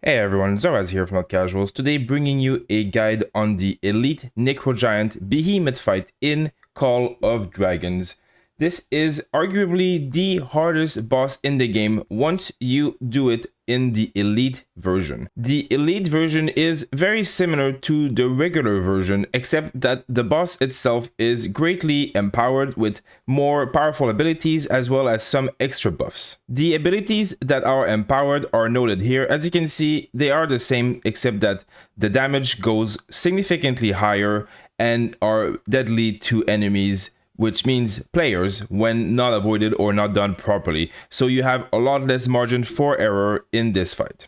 Hey everyone, Zoraz here from Not Casuals, today bringing you a guide on the Elite Necrogiant Behemoth fight in Call of Dragons. This is arguably the hardest boss in the game once you do it in the Elite version. The Elite version is very similar to the regular version, except that the boss itself is greatly empowered with more powerful abilities as well as some extra buffs. The abilities that are empowered are noted here. As you can see, they are the same except that the damage goes significantly higher and are deadly to enemies, which means players when not avoided or not done properly. So you have a lot less margin for error in this fight.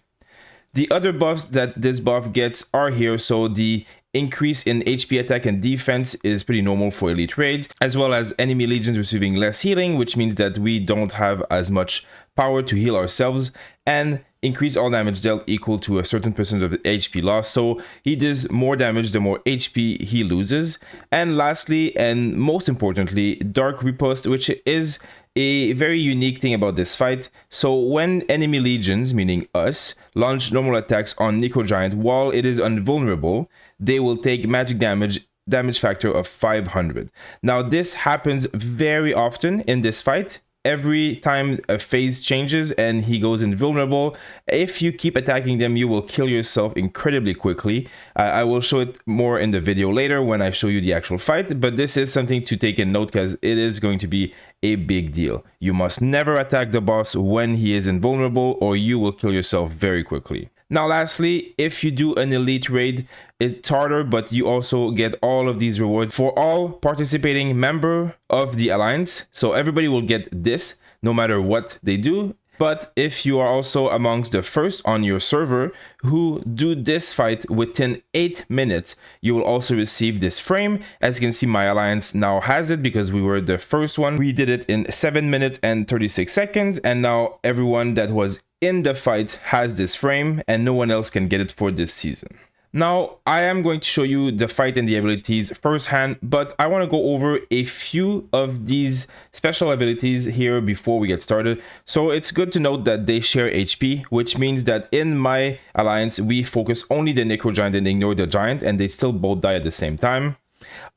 The other buffs that this buff gets are here. So the increase in HP attack and defense is pretty normal for elite raids, as well as enemy legions receiving less healing, which means that we don't have as much power to heal ourselves, and increase all damage dealt equal to a certain percentage of HP loss. So he does more damage the more HP he loses. And lastly, and most importantly, Dark Riposte, which is a very unique thing about this fight. So when enemy legions, meaning us, launch normal attacks on Necrogiant while it is invulnerable, they will take magic damage factor of 500. Now this happens very often in this fight. Every time a phase changes and he goes invulnerable, if you keep attacking them, you will kill yourself incredibly quickly. I will show it more in the video later when I show you the actual fight, but this is something to take in note because it is going to be a big deal. You must never attack the boss when he is invulnerable or you will kill yourself very quickly. Now lastly, if you do an elite raid, it's harder, but you also get all of these rewards for all participating member of the alliance. So everybody will get this no matter what they do. But if you are also amongst the first on your server who do this fight within 8 minutes, you will also receive this frame. As you can see, my alliance now has it because we were the first one. We did it in 7 minutes and 36 seconds. And now everyone that was in the fight has this frame and no one else can get it for this season. Now, I am going to show you the fight and the abilities firsthand, but I want to go over a few of these special abilities here before we get started. So it's good to note that they share HP, which means that in my alliance, we focus only the Necrogiant and ignore the Giant, and they still both die at the same time.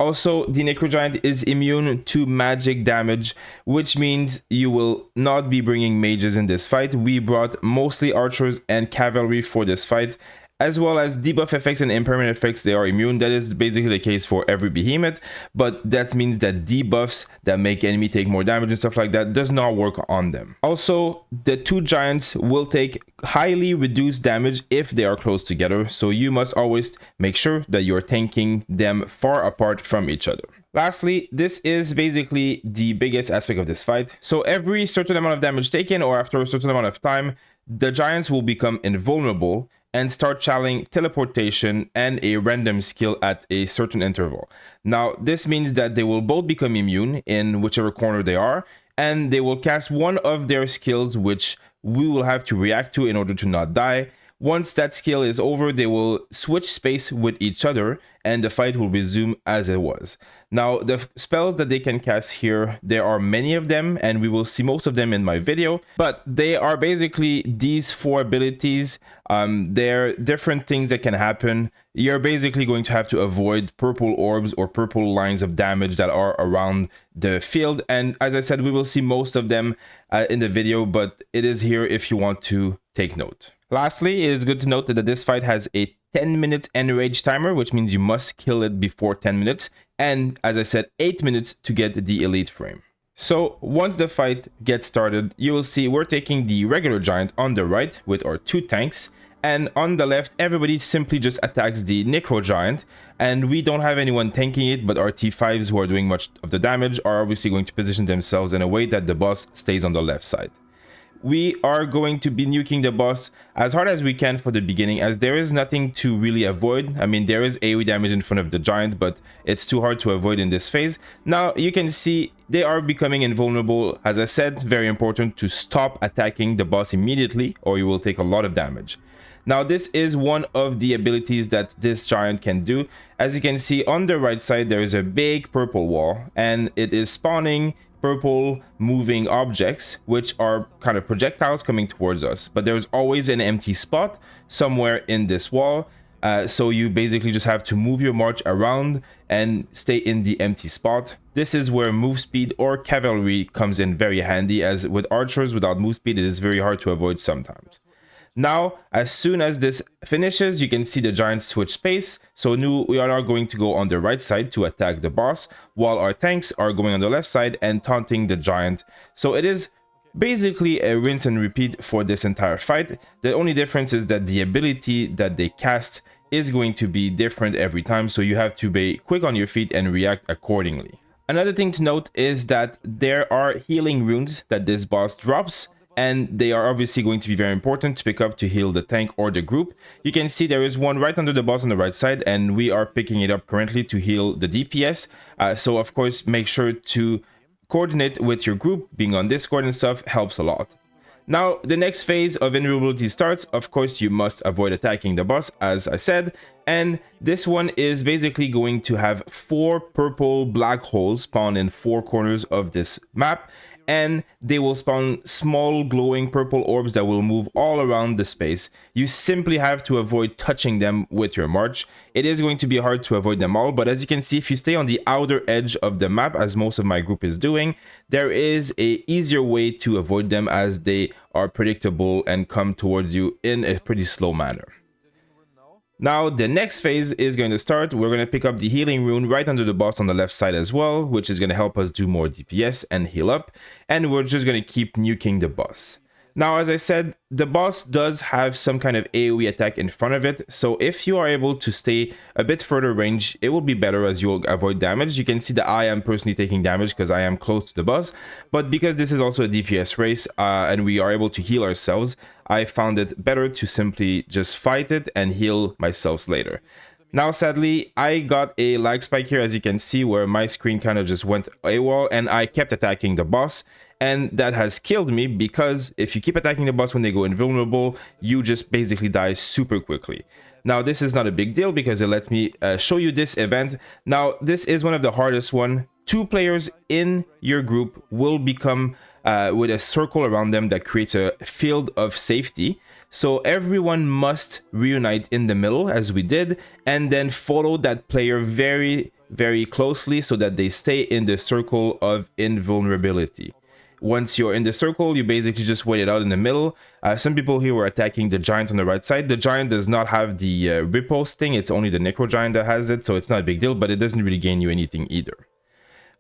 Also, the Necrogiant is immune to magic damage, which means you will not be bringing mages in this fight. We brought mostly archers and cavalry for this fight, as well as debuff effects and impermanent effects. They are immune. That is basically the case for every behemoth, but that means that debuffs that make enemy take more damage and stuff like that does not work on them. Also, the two giants will take highly reduced damage if they are close together, so you must always make sure that you're tanking them far apart from each other. Lastly, this is basically the biggest aspect of this fight. So every certain amount of damage taken or after a certain amount of time, the giants will become invulnerable and start channeling teleportation and a random skill at a certain interval. Now, this means that they will both become immune in whichever corner they are, and they will cast one of their skills, which we will have to react to in order to not die. Once that skill is over, they will switch space with each other and the fight will resume as it was. Now, the spells that they can cast here, there are many of them and we will see most of them in my video, but they are basically these 4 abilities. They're different things that can happen. You're basically going to have to avoid purple orbs or purple lines of damage that are around the field. And as I said, we will see most of them in the video, but it is here if you want to take note. Lastly, it is good to note that this fight has a 10 minutes enrage timer, which means you must kill it before 10 minutes. And as I said, 8 minutes to get the elite frame. So once the fight gets started, you will see we're taking the regular giant on the right with our 2 tanks. And on the left, everybody simply just attacks the Necrogiant. And we don't have anyone tanking it, but our T5s who are doing much of the damage are obviously going to position themselves in a way that the boss stays on the left side. We are going to be nuking the boss as hard as we can for the beginning, as there is nothing to really avoid. I mean, there is AoE damage in front of the giant, but it's too hard to avoid in this phase. Now, you can see they are becoming invulnerable. As I said, very important to stop attacking the boss immediately, or you will take a lot of damage. Now, this is one of the abilities that this giant can do. As you can see on the right side, there is a big purple wall, and it is spawning purple moving objects, which are kind of projectiles coming towards us. But there's always an empty spot somewhere in this wall. So you basically just have to move your march around and stay in the empty spot. This is where move speed or cavalry comes in very handy, as with archers without move speed, it is very hard to avoid sometimes. Now, as soon as this finishes, you can see the giants switch space. So now we are now going to go on the right side to attack the boss, while our tanks are going on the left side and taunting the giant. So it is basically a rinse and repeat for this entire fight. The only difference is that the ability that they cast is going to be different every time, so you have to be quick on your feet and react accordingly. Another thing to note is that there are healing runes that this boss drops, and they are obviously going to be very important to pick up to heal the tank or the group. You can see there is one right under the boss on the right side, and we are picking it up currently to heal the DPS. So of course, make sure to coordinate with your group. Being on Discord and stuff helps a lot. Now, the next phase of invulnerability starts. Of course, you must avoid attacking the boss, as I said. And this one is basically going to have 4 purple black holes spawn in 4 corners of this map. And they will spawn small glowing purple orbs that will move all around the space. You simply have to avoid touching them with your march. It is going to be hard to avoid them all, but as you can see, if you stay on the outer edge of the map, as most of my group is doing, there is a easier way to avoid them, as they are predictable and come towards you in a pretty slow manner. Now, the next phase is going to start. We're going to pick up the healing rune right under the boss on the left side as well, which is going to help us do more DPS and heal up. And we're just going to keep nuking the boss. Now, as I said, the boss does have some kind of AoE attack in front of it. So if you are able to stay a bit further range, it will be better, as you'll avoid damage. You can see that I am personally taking damage because I am close to the boss. But because this is also a DPS race and we are able to heal ourselves, I found it better to simply just fight it and heal myself later. Now, sadly, I got a lag spike here, as you can see, where my screen kind of just went AWOL and I kept attacking the boss. And that has killed me, because if you keep attacking the boss when they go invulnerable, you just basically die super quickly. Now, this is not a big deal because it lets me show you this event. Now, this is one of the hardest one. 2 players in your group will become with a circle around them that creates a field of safety. So everyone must reunite in the middle, as we did, and then follow that player very, very closely so that they stay in the circle of invulnerability. Once you're in the circle, you basically just wait it out in the middle. Some people here were attacking the giant on the right side. The giant does not have the riposte thing. It's only the Necrogiant that has it, so it's not a big deal, but it doesn't really gain you anything either.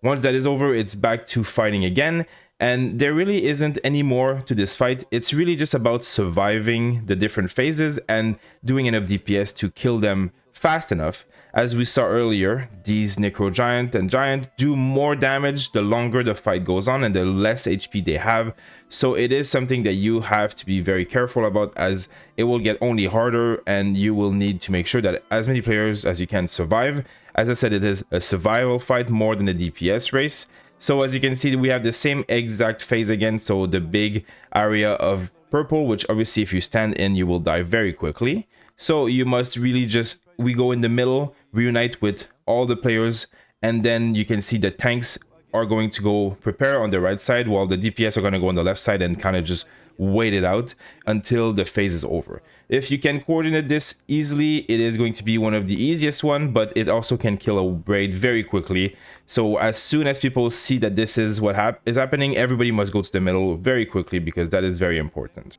Once that is over, it's back to fighting again. And there really isn't any more to this fight. It's really just about surviving the different phases and doing enough DPS to kill them fast enough. As we saw earlier, these Necrogiant and Giant do more damage the longer the fight goes on and the less HP they have. So it is something that you have to be very careful about, as it will get only harder and you will need to make sure that as many players as you can survive. As I said, it is a survival fight more than a DPS race. So as you can see, we have the same exact phase again. So the big area of purple, which obviously if you stand in, you will die very quickly. So you must really just, we go in the middle, reunite with all the players, and then you can see the tanks are going to go prepare on the right side, while the DPS are going to go on the left side and kind of just wait it out until the phase is over. If you can coordinate this easily, it is going to be one of the easiest one, but it also can kill a raid very quickly. So as soon as people see that this is what is happening, everybody must go to the middle very quickly, because that is very important.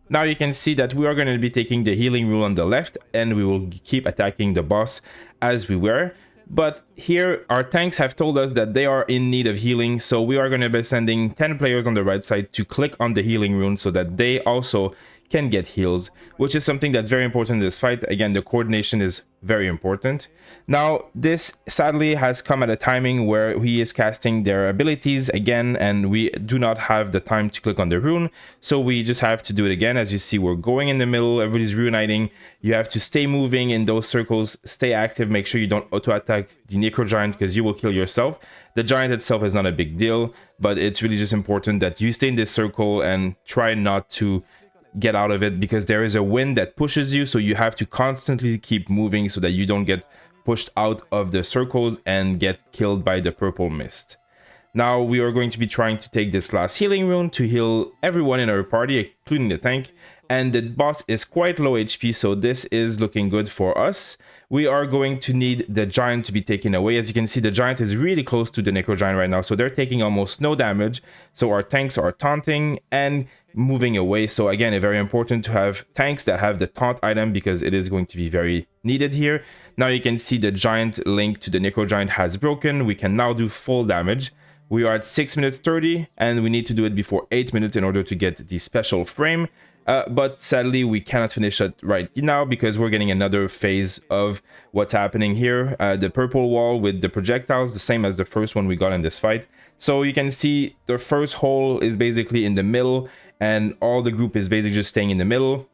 Now you can see that we are going to be taking the healing rule on the left, and we will keep attacking the boss as we were. But here our tanks have told us that they are in need of healing, so we are going to be sending 10 players on the right side to click on the healing rune so that they also can get heals, which is something that's very important in this fight. Again, the coordination is very important. Now, this sadly has come at a timing where he is casting their abilities again, and we do not have the time to click on the rune, so we just have to do it again. As you see, we're going in the middle, everybody's reuniting. You have to stay moving in those circles, stay active, make sure you don't auto-attack the Necrogiant because you will kill yourself. The giant itself is not a big deal, but it's really just important that you stay in this circle and try not to get out of it, because there is a wind that pushes you, so you have to constantly keep moving so that you don't get pushed out of the circles and get killed by the purple mist. Now we are going to be trying to take this last healing rune to heal everyone in our party, including the tank. And the boss is quite low HP, so this is looking good for us. We are going to need the giant to be taken away. As you can see, the giant is really close to the Necrogiant right now, so they're taking almost no damage. So our tanks are taunting and moving away. So again, it's very important to have tanks that have the taunt item because it is going to be very needed here. Now you can see the giant link to the Necrogiant has broken. We can now do full damage. We are at 6 minutes 30 and we need to do it before 8 minutes in order to get the special frame. But sadly, we cannot finish it right now because we're getting another phase of what's happening here. The purple wall with the projectiles, the same as the first one we got in this fight. So you can see the first hole is basically in the middle and all the group is basically just staying in the middle.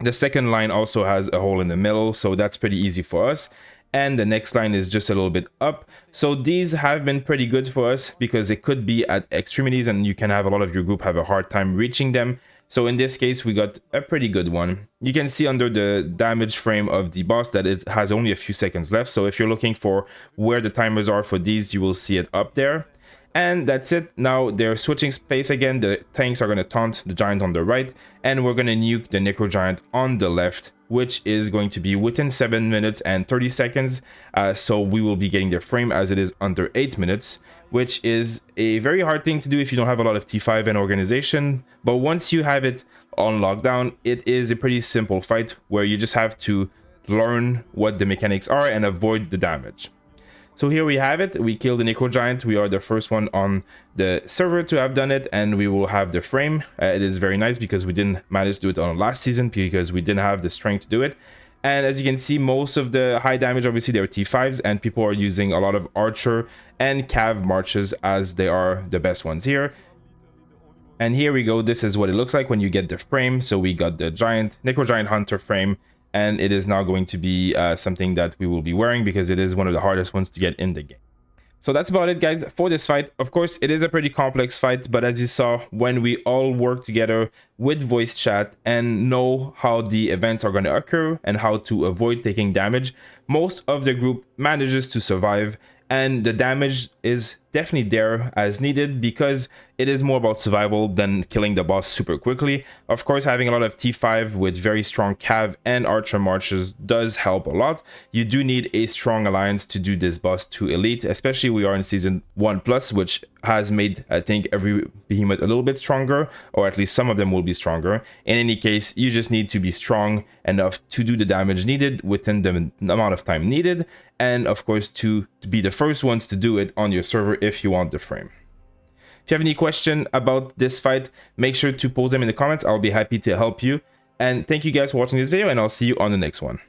The second line also has a hole in the middle, so that's pretty easy for us. And the next line is just a little bit up. So these have been pretty good for us because it could be at extremities and you can have a lot of your group have a hard time reaching them. So in this case, we got a pretty good one. You can see under the damage frame of the boss that it has only a few seconds left. So if you're looking for where the timers are for these, you will see it up there. And that's it. Now they're switching space again. The tanks are going to taunt the giant on the right. And we're going to nuke the Necrogiant on the left, which is going to be within 7 minutes and 30 seconds. So we will be getting the frame as it is under 8 minutes, which is a very hard thing to do if you don't have a lot of T5 and organization. But once you have it on lockdown, it is a pretty simple fight where you just have to learn what the mechanics are and avoid the damage. So here we have it. We killed the Necrogiant. We are the first one on the server to have done it, and we will have the frame. It is very nice because we didn't manage to do it on last season because we didn't have the strength to do it. And as you can see, most of the high damage, obviously, they're T5s, and people are using a lot of Archer and Cav marches as they are the best ones here. And here we go. This is what it looks like when you get the frame. So we got the Necrogiant Hunter frame. And it is now going to be something that we will be wearing because it is one of the hardest ones to get in the game. So that's about it, guys, for this fight. Of course, it is a pretty complex fight, but as you saw, when we all work together with voice chat and know how the events are going to occur and how to avoid taking damage, most of the group manages to survive, and the damage is definitely there as needed because it is more about survival than killing the boss super quickly. Of course, having a lot of T5 with very strong Cav and Archer marches does help a lot. You do need a strong alliance to do this boss to elite, especially we are in season 1+, which has made, I think, every behemoth a little bit stronger, or at least some of them will be stronger. In any case, you just need to be strong enough to do the damage needed within the amount of time needed, and of course to be the first ones to do it on your server if you want the frame. If you have any question about this fight, make sure to post them in the comments. I'll be happy to help you. And thank you guys for watching this video, and I'll see you on the next one.